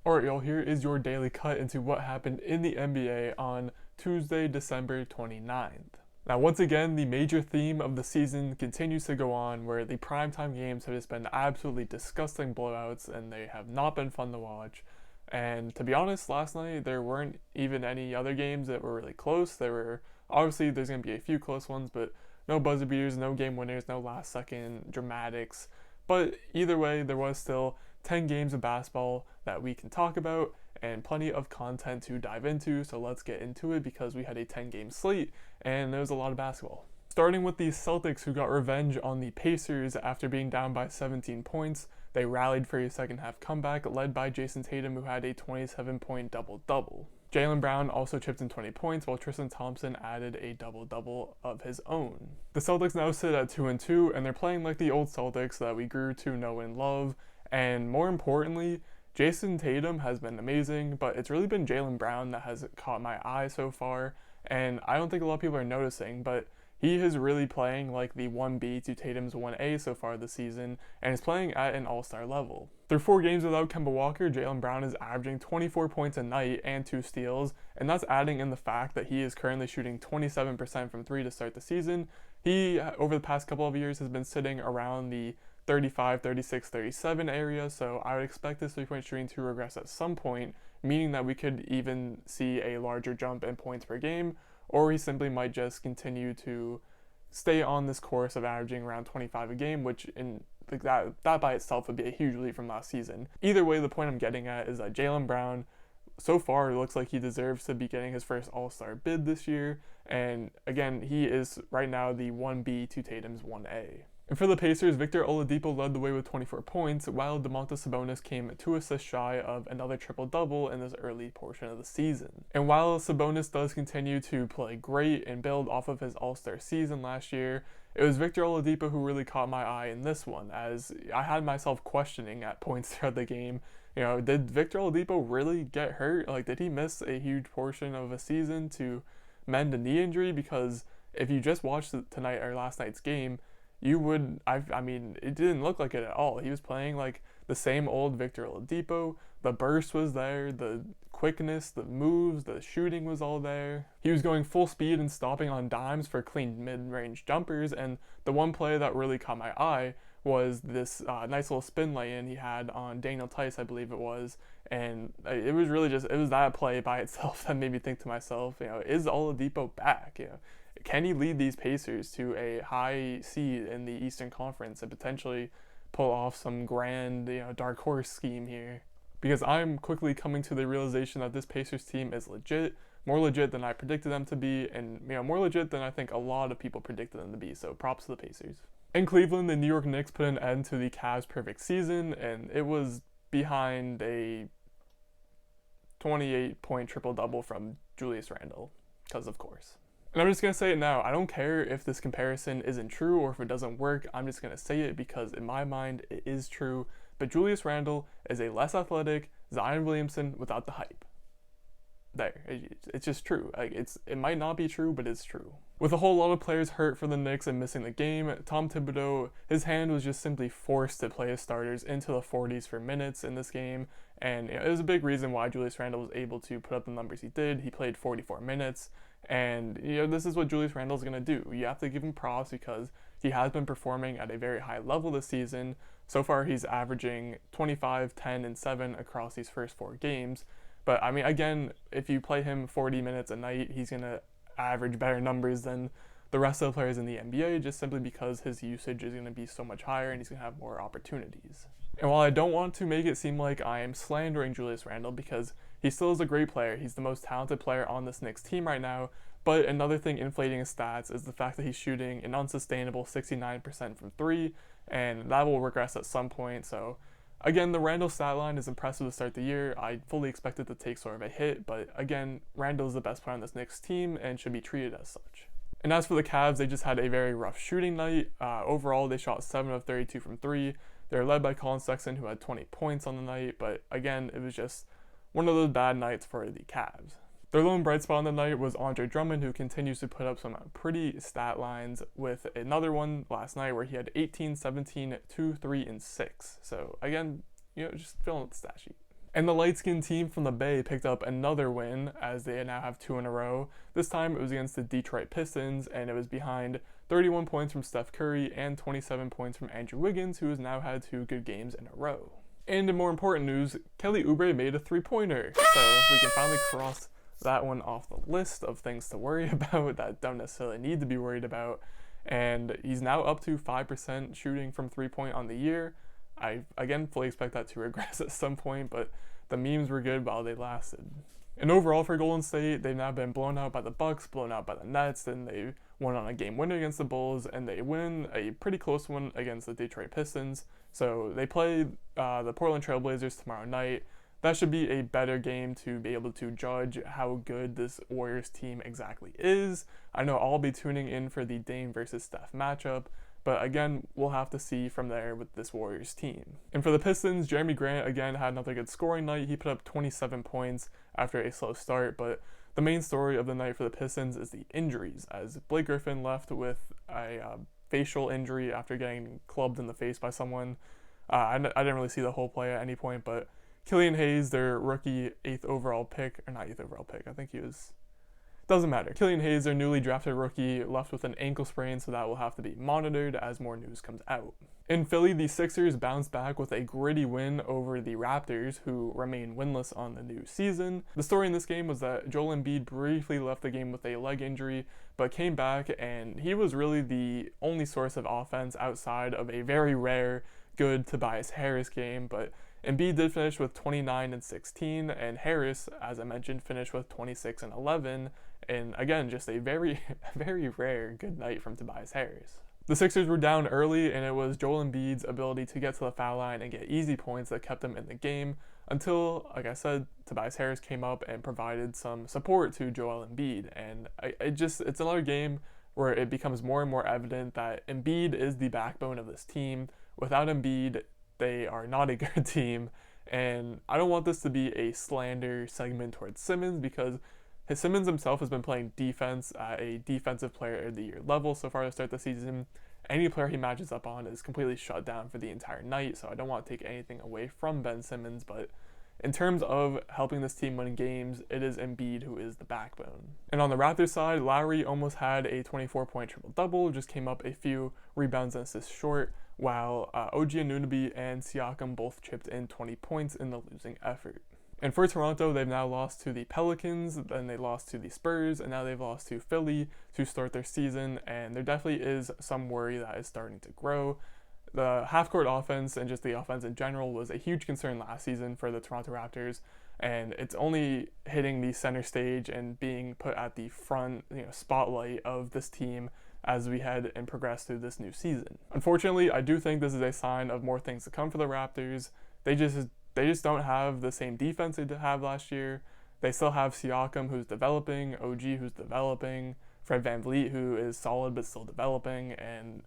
Alright, y'all, here is your daily cut into what happened in the NBA on Tuesday, December 29th. Now, once again, the major theme of the season continues to go on, where the primetime games have just been absolutely disgusting blowouts, and they have not been fun to watch. And to be honest, last night there weren't even any other games that were really close. Obviously, there's going to be a few close ones, but no buzzer beaters, no game winners, no last second dramatics. But either way, there was still 10 games of basketball that we can talk about and plenty of content to dive into, so let's get into it because we had a 10-game slate and there was a lot of basketball. Starting with the Celtics, who got revenge on the Pacers after being down by 17 points. They rallied for a second half comeback led by Jason Tatum, who had a 27-point double-double. Jaylen Brown also chipped in 20 points, while Tristan Thompson added a double-double of his own. The Celtics now sit at 2-2, and they're playing like the old Celtics that we grew to know and love. And more importantly, Jason Tatum has been amazing, but it's really been Jaylen Brown that has caught my eye so far. And I don't think a lot of people are noticing, but he is really playing like the 1B to Tatum's 1A so far this season, and is playing at an all-star level. Through 4 games without Kemba Walker, Jaylen Brown is averaging 24 points a night and 2 steals, and that's adding in the fact that he is currently shooting 27% from 3 to start the season. He, over the past couple of years, has been sitting around the 35, 36, 37 area, so I would expect this 3-point shooting to regress at some point, meaning that we could even see a larger jump in points per game, or he simply might just continue to stay on this course of averaging around 25 a game, which that by itself would be a huge leap from last season. Either way, the point I'm getting at is that Jaylen Brown, so far, it looks like he deserves to be getting his first All-Star bid this year, and again, he is right now the 1B to Tatum's 1A. And for the Pacers, Victor Oladipo led the way with 24 points, while Domantas Sabonis came 2 assists shy of another triple-double in this early portion of the season. And while Sabonis does continue to play great and build off of his All-Star season last year, it was Victor Oladipo who really caught my eye in this one, as I had myself questioning at points throughout the game, did Victor Oladipo really get hurt? Like, did he miss a huge portion of a season to mend a knee injury? Because if you just watched tonight or last night's game, it didn't look like it at all. He was playing like the same old Victor Oladipo. The burst was there, the quickness, the moves, the shooting was all there. He was going full speed and stopping on dimes for clean mid-range jumpers, and the one play that really caught my eye was this nice little spin lay-in he had on Daniel Tice, I believe it was, and it was that play by itself that made me think to myself, is Oladipo back? Can he lead these Pacers to a high seed in the Eastern Conference and potentially pull off some grand, dark horse scheme here? Because I'm quickly coming to the realization that this Pacers team is legit, more legit than I predicted them to be, and more legit than I think a lot of people predicted them to be, so props to the Pacers. In Cleveland, the New York Knicks put an end to the Cavs' perfect season, and it was behind a 28-point triple-double from Julius Randle, because of course. And I'm just going to say it now, I don't care if this comparison isn't true or if it doesn't work, I'm just going to say it because in my mind it is true, but Julius Randle is a less athletic Zion Williamson without the hype. There, it's just true. It might not be true, but it's true. With a whole lot of players hurt for the Knicks and missing the game, Tom Thibodeau, his hand was just simply forced to play his starters into the 40s for minutes in this game, and it was a big reason why Julius Randle was able to put up the numbers he did. He played 44 minutes, and this is what Julius Randle is going to do. You have to give him props because he has been performing at a very high level this season. So far, he's averaging 25, 10, and 7 across these first 4 games. But again, if you play him 40 minutes a night, he's going to average better numbers than the rest of the players in the NBA, just simply because his usage is going to be so much higher and he's going to have more opportunities. And while I don't want to make it seem like I am slandering Julius Randle, because he still is a great player, he's the most talented player on this Knicks team right now, but another thing inflating his stats is the fact that he's shooting an unsustainable 69% from 3, and that will regress at some point, so again, the Randle stat line is impressive to start the year. I fully expect it to take sort of a hit, but again, Randle is the best player on this Knicks team and should be treated as such. And as for the Cavs, they just had a very rough shooting night. Overall, they shot 7 of 32 from 3. They were led by Colin Sexton, who had 20 points on the night, but again, it was just one of those bad nights for the Cavs. Their lone bright spot on the night was Andre Drummond, who continues to put up some pretty stat lines, with another one last night where he had 18, 17, 2, 3, and 6. So again, just filling out the stat sheet. And the light-skinned team from the Bay picked up another win, as they now have 2 in a row. This time it was against the Detroit Pistons, and it was behind 31 points from Steph Curry and 27 points from Andrew Wiggins, who has now had 2 good games in a row. And in more important news, Kelly Oubre made a 3-pointer, so we can finally cross that one off the list of things to worry about that don't necessarily need to be worried about. And he's now up to 5% shooting from 3-point on the year. I, again, fully expect that to regress at some point, but the memes were good while they lasted. And overall for Golden State, they've now been blown out by the Bucks, blown out by the Nets, then they won on a game winner against the Bulls, and they win a pretty close one against the Detroit Pistons. So they play the Portland Trailblazers tomorrow night. That should be a better game to be able to judge how good this Warriors team exactly is. I know I'll be tuning in for the Dame versus Steph matchup, but again, we'll have to see from there with this Warriors team. And for the Pistons, Jeremy Grant again had another good scoring night. He put up 27 points after a slow start, but the main story of the night for the Pistons is the injuries, as Blake Griffin left with a facial injury after getting clubbed in the face by someone. I didn't really see the whole play at any point, but Killian Hayes, their rookie 8th overall pick, or not 8th overall pick, I think he was, doesn't matter. Killian Hayes, their newly drafted rookie, left with an ankle sprain, so that will have to be monitored as more news comes out. In Philly, the Sixers bounced back with a gritty win over the Raptors, who remain winless on the new season. The story in this game was that Joel Embiid briefly left the game with a leg injury, but came back, and he was really the only source of offense outside of a very rare good Tobias Harris game, but Embiid did finish with 29 and 16, and Harris, as I mentioned, finished with 26 and 11, and again, just a very, very rare good night from Tobias Harris. The Sixers were down early, and it was Joel Embiid's ability to get to the foul line and get easy points that kept them in the game until, like I said, Tobias Harris came up and provided some support to Joel Embiid, and it's another game where it becomes more and more evident that Embiid is the backbone of this team. Without Embiid, they are not a good team, and I don't want this to be a slander segment towards Simmons, because Simmons himself has been playing defense at a defensive player of the year level so far to start the season. Any player he matches up on is completely shut down for the entire night, so I don't want to take anything away from Ben Simmons, but in terms of helping this team win games, it is Embiid who is the backbone. And on the Raptors side, Lowry almost had a 24-point triple-double, just came up a few rebounds and assists short, while OG Anunoby and Siakam both chipped in 20 points in the losing effort. And for Toronto, they've now lost to the Pelicans, then they lost to the Spurs, and now they've lost to Philly to start their season, and there definitely is some worry that is starting to grow. The half-court offense and just the offense in general was a huge concern last season for the Toronto Raptors, and it's only hitting the center stage and being put at the front, spotlight of this team as we head and progress through this new season. Unfortunately, I do think this is a sign of more things to come for the Raptors. They just don't have the same defense they did have last year. They still have Siakam, who's developing, OG, who's developing, Fred VanVleet, who is solid but still developing, and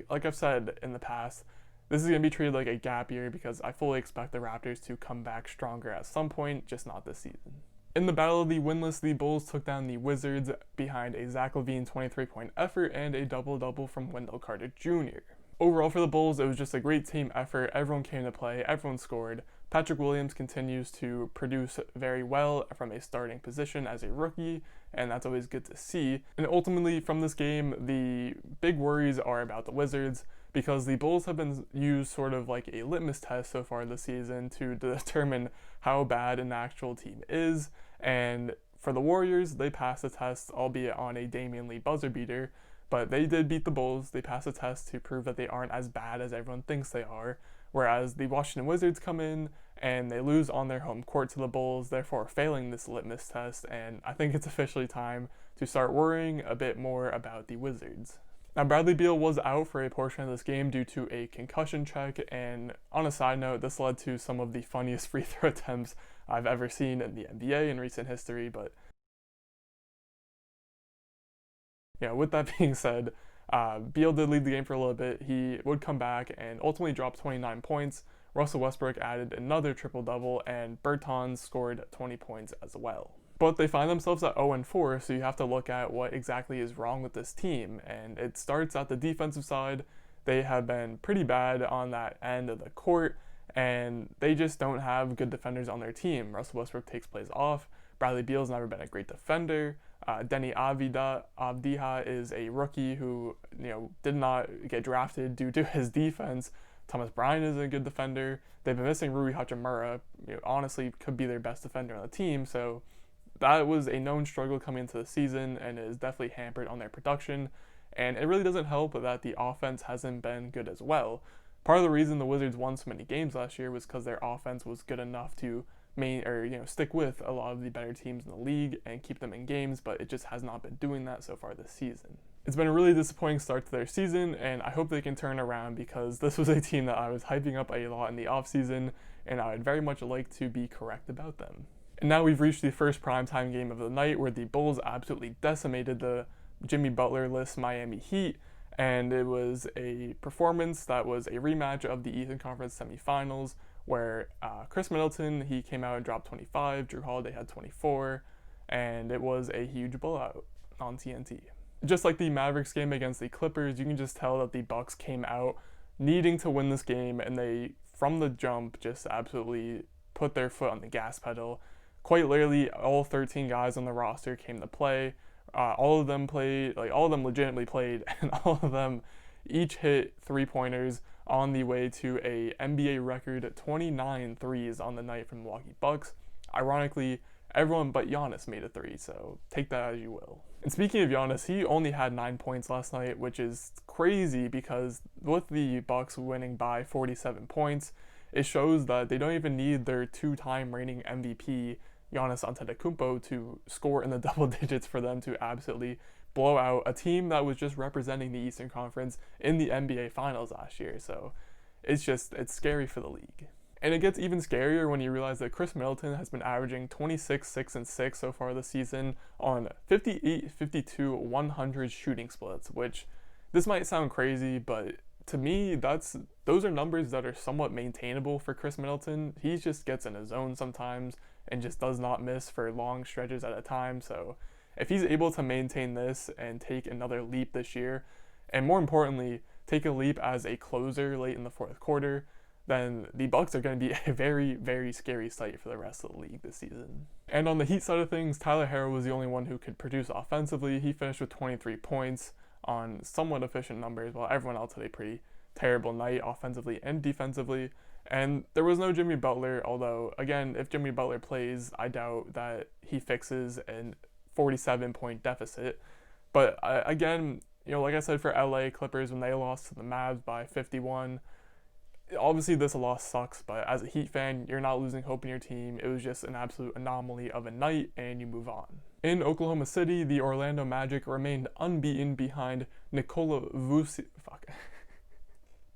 like I've said in the past, this is going to be treated like a gap year because I fully expect the Raptors to come back stronger at some point, just not this season. In the battle of the winless, the Bulls took down the Wizards behind a Zach LaVine 23-point effort and a double-double from Wendell Carter Jr. Overall for the Bulls, it was just a great team effort. Everyone came to play, everyone scored. Patrick Williams continues to produce very well from a starting position as a rookie, and that's always good to see. And ultimately, from this game, the big worries are about the Wizards, because the Bulls have been used sort of like a litmus test so far this season to determine how bad an actual team is. And for the Warriors, they passed the test, albeit on a Damian Lee buzzer beater, but they did beat the Bulls. They passed the test to prove that they aren't as bad as everyone thinks they are. Whereas the Washington Wizards come in and they lose on their home court to the Bulls, therefore failing this litmus test, and I think it's officially time to start worrying a bit more about the Wizards. Now, Bradley Beal was out for a portion of this game due to a concussion check, and on a side note, this led to some of the funniest free throw attempts I've ever seen in the NBA in recent history, but with that being said, Beal did lead the game for a little bit. He would come back and ultimately dropped 29 points. Russell Westbrook added another triple-double, and Bertans scored 20 points as well. But they find themselves at 0-4, so you have to look at what exactly is wrong with this team, and it starts at the defensive side. They have been pretty bad on that end of the court, and they just don't have good defenders on their team. Russell Westbrook takes plays off. Bradley Beal's never been a great defender. Denny Avdija is a rookie who did not get drafted due to his defense. Thomas Bryant is a good defender. They've been missing Rui Hachimura. Honestly, could be their best defender on the team. So that was a known struggle coming into the season and is definitely hampered on their production. And it really doesn't help that the offense hasn't been good as well. Part of the reason the Wizards won so many games last year was because their offense was good enough to stick with a lot of the better teams in the league and keep them in games, but it just has not been doing that so far this season. It's been a really disappointing start to their season, and I hope they can turn around because this was a team that I was hyping up a lot in the offseason, and I would very much like to be correct about them. And now we've reached the first primetime game of the night where the Bulls absolutely decimated the Jimmy Butler-less Miami Heat, and it was a performance that was a rematch of the Eastern Conference semifinals where Chris Middleton, he came out and dropped 25, Drew Holiday had 24, and it was a huge blowout on TNT. Just like the Mavericks game against the Clippers, you can just tell that the Bucks came out needing to win this game, and they, from the jump, just absolutely put their foot on the gas pedal. Quite literally, all 13 guys on the roster came to play. All of them legitimately played, and all of them each hit three-pointers on the way to a NBA record 29 threes on the night from Milwaukee Bucks. Ironically, everyone but Giannis made a three, so take that as you will. And speaking of Giannis, he only had 9 points last night, which is crazy because with the Bucks winning by 47 points, it shows that they don't even need their two-time reigning MVP, Giannis Antetokounmpo, to score in the double digits for them to absolutely blow out a team that was just representing the Eastern Conference in the NBA Finals last year. So it's scary for the league. And it gets even scarier when you realize that Chris Middleton has been averaging 26, 6, and 6 so far this season on 58, 52, 100 shooting splits, which this might sound crazy, but to me, those are numbers that are somewhat maintainable for Chris Middleton. He just gets in his zone sometimes and just does not miss for long stretches at a time. So if he's able to maintain this and take another leap this year, and more importantly, take a leap as a closer late in the fourth quarter, then the Bucks are going to be a very, very scary sight for the rest of the league this season. And on the Heat side of things, Tyler Herro was the only one who could produce offensively. He finished with 23 points on somewhat efficient numbers, while everyone else had a pretty terrible night offensively and defensively. And there was no Jimmy Butler, although, again, if Jimmy Butler plays, I doubt that he fixes a 47-point deficit. But again, like I said for LA Clippers when they lost to the Mavs by 51, obviously this loss sucks, but as a Heat fan, you're not losing hope in your team. It was just an absolute anomaly of a night, and you move on. In Oklahoma City, the Orlando Magic remained unbeaten behind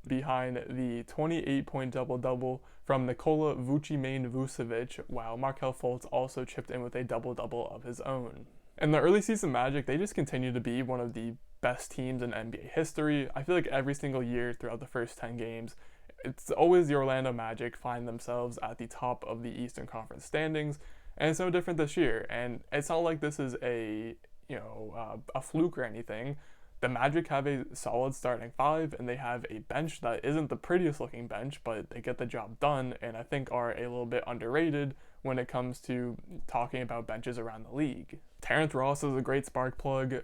behind the 28-point double-double from Nikola Vucevic, while Markelle Fultz also chipped in with a double-double of his own. In the early season Magic, they just continue to be one of the best teams in NBA history. I feel like every single year throughout the first 10 games, it's always the Orlando Magic find themselves at the top of the Eastern Conference standings, and it's no different this year. And it's not like this is a fluke or anything. The Magic have a solid starting five, and they have a bench that isn't the prettiest looking bench, but they get the job done, and I think are a little bit underrated when it comes to talking about benches around the league. Terrence Ross is a great spark plug.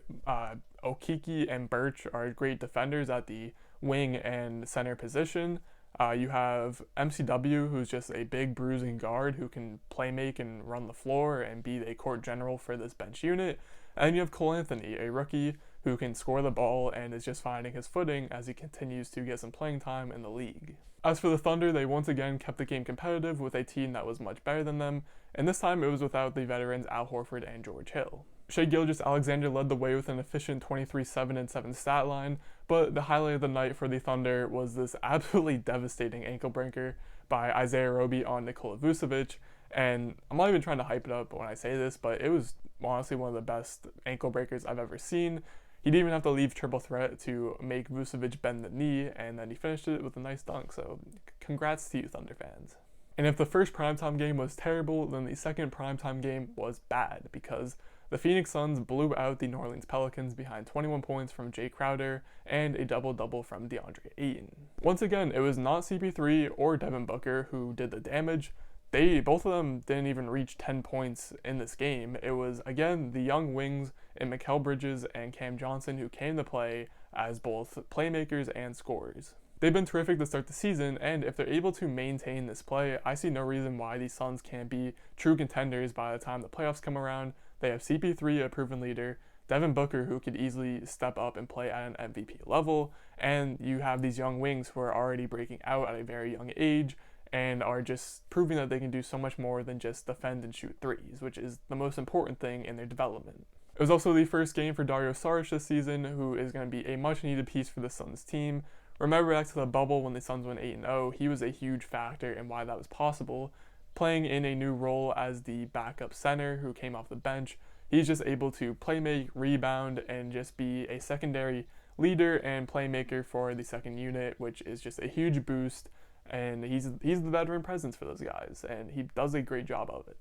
Okeke and Birch are great defenders at the wing and center position. You have MCW, who's just a big bruising guard who can play make and run the floor and be a court general for this bench unit. And you have Cole Anthony, a rookie who can score the ball and is just finding his footing as he continues to get some playing time in the league. As for the Thunder, they once again kept the game competitive with a team that was much better than them, and this time it was without the veterans Al Horford and George Hill. Shai Gilgeous-Alexander led the way with an efficient 23, 7, and 7 stat line, but the highlight of the night for the Thunder was this absolutely devastating ankle breaker by Isaiah Roby on Nikola Vucevic, and I'm not even trying to hype it up when I say this, but it was honestly one of the best ankle breakers I've ever seen. He didn't even have to leave triple threat to make Vucevic bend the knee, and then he finished it with a nice dunk, so congrats to you, Thunder fans. And if the first primetime game was terrible, then the second primetime game was bad, because the Phoenix Suns blew out the New Orleans Pelicans behind 21 points from Jay Crowder and a double-double from DeAndre Ayton. Once again, it was not CP3 or Devin Booker who did the damage. Both of them didn't even reach 10 points in this game. It was, again, the young wings in Mikal Bridges and Cam Johnson who came to play as both playmakers and scorers. They've been terrific to start the season, and if they're able to maintain this play, I see no reason why these Suns can't be true contenders by the time the playoffs come around. They have CP3, a proven leader, Devin Booker, who could easily step up and play at an MVP level, and you have these young wings who are already breaking out at a very young age and are just proving that they can do so much more than just defend and shoot threes, which is the most important thing in their development. It was also the first game for Dario Saric this season, who is going to be a much-needed piece for the Suns team. Remember back to the bubble when the Suns went 8-0, he was a huge factor in why that was possible. Playing in a new role as the backup center who came off the bench, he's just able to playmake, rebound, and just be a secondary leader and playmaker for the second unit, which is just a huge boost, and he's the veteran presence for those guys, and he does a great job of it.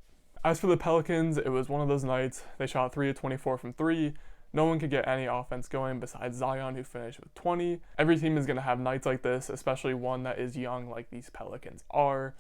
As for the Pelicans, it was one of those nights. They shot 3 of 24 from 3. No one could get any offense going besides Zion, who finished with 20. Every team is going to have nights like this, especially one that is young like these Pelicans are.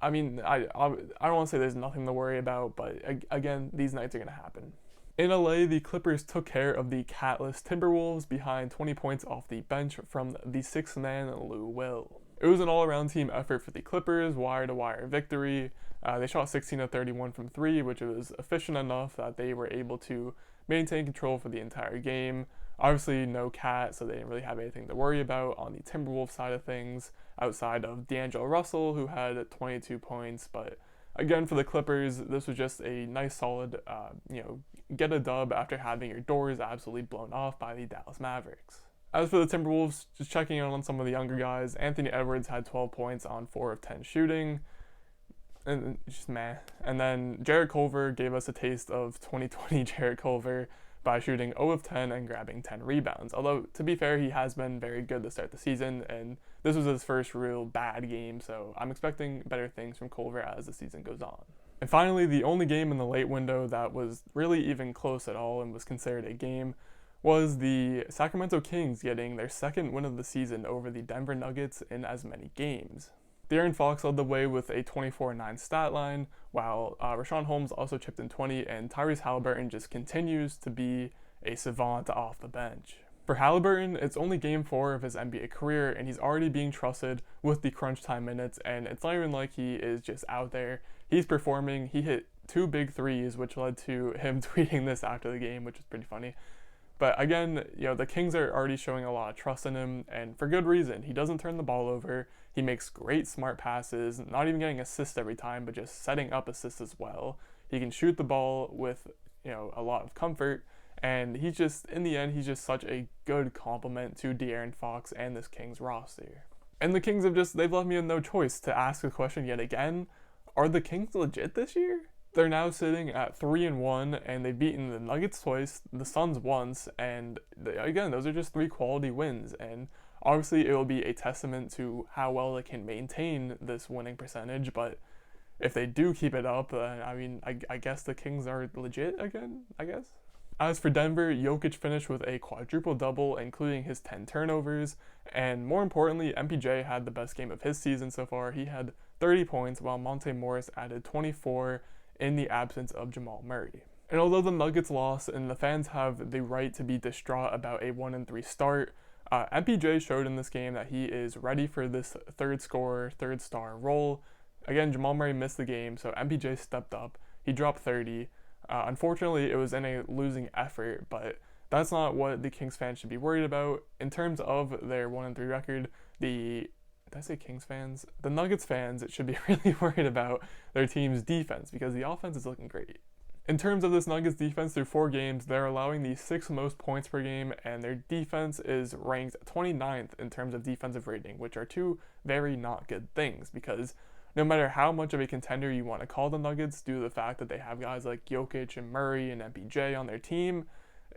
I mean, I don't want to say there's nothing to worry about, but again, these nights are going to happen. In LA, the Clippers took care of the catless Timberwolves behind 20 points off the bench from the sixth man, Lou Will. It was an all-around team effort for the Clippers, wire-to-wire victory. They shot 16 of 31 from 3, which was efficient enough that they were able to maintain control for the entire game. Obviously, no Cat, so they didn't really have anything to worry about on the Timberwolves side of things, outside of D'Angelo Russell, who had 22 points. But again, for the Clippers, this was just a nice, solid, get a dub after having your doors absolutely blown off by the Dallas Mavericks. As for the Timberwolves, just checking in on some of the younger guys, Anthony Edwards had 12 points on 4 of 10 shooting. And just meh. And then Jarrett Culver gave us a taste of 2020 Jarrett Culver by shooting 0 of 10 and grabbing 10 rebounds. Although, to be fair, he has been very good to start the season, and this was his first real bad game, so I'm expecting better things from Culver as the season goes on. And finally, the only game in the late window that was really even close at all and was considered a game was the Sacramento Kings getting their second win of the season over the Denver Nuggets in as many games. De'Aaron Fox led the way with a 24-9 stat line, while Richaun Holmes also chipped in 20, and Tyrese Haliburton just continues to be a savant off the bench. For Haliburton, it's only game 4 of his NBA career, and he's already being trusted with the crunch time minutes, and it's not even like he is just out there. He's performing. He hit 2 big threes, which led to him tweeting this after the game, which is pretty funny. But again, the Kings are already showing a lot of trust in him, and for good reason. He doesn't turn the ball over. He makes great smart passes, not even getting assists every time, but just setting up assists as well. He can shoot the ball with, a lot of comfort, and in the end, he's just such a good complement to De'Aaron Fox and this Kings roster. And the Kings they've left me with no choice to ask the question yet again, are the Kings legit this year? They're now sitting at 3-1, and they've beaten the Nuggets twice, the Suns once, and again, those are just 3 quality wins, and obviously it will be a testament to how well they can maintain this winning percentage, but if they do keep it up, I guess the Kings are legit again, I guess. As for Denver, Jokic finished with a quadruple-double, including his 10 turnovers, and more importantly, MPJ had the best game of his season so far. He had 30 points, while Monte Morris added 24, in the absence of Jamal Murray. And although the Nuggets lost and the fans have the right to be distraught about a 1-3 start, MPJ showed in this game that he is ready for this third star role. Again, Jamal Murray missed the game, so MPJ stepped up. He dropped 30. Unfortunately, it was in a losing effort, but that's not what the Kings fans should be worried about. In terms of their 1-3 record, did I say Kings fans? The Nuggets fans should be really worried about their team's defense because the offense is looking great. In terms of this Nuggets defense through 4 games, they're allowing the 6th most points per game, and their defense is ranked 29th in terms of defensive rating, which are 2 very not good things because no matter how much of a contender you want to call the Nuggets due to the fact that they have guys like Jokic and Murray and MPJ on their team,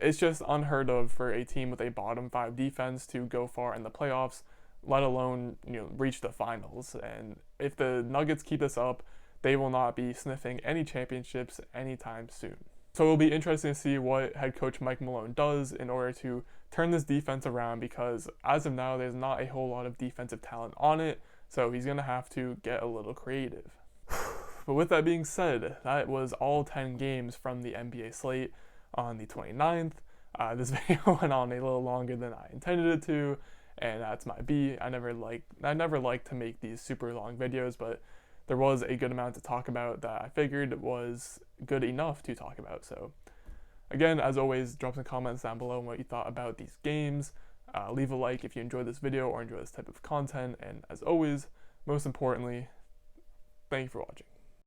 it's just unheard of for a team with a bottom 5 defense to go far in the playoffs, let alone reach the finals. And if the Nuggets keep this up, they will not be sniffing any championships anytime soon. So it'll be interesting to see what head coach Mike Malone does in order to turn this defense around, because as of now, there's not a whole lot of defensive talent on it, so he's going to have to get a little creative. But with that being said, that was all 10 games from the NBA slate on the 29th. This video went on a little longer than I intended it to, and that's my B. I never like to make these super long videos, but there was a good amount to talk about that I figured was good enough to talk about. So again, as always, drop some comments down below on what you thought about these games. Leave a like if you enjoyed this video or enjoy this type of content, and as always, most importantly, thank you for watching.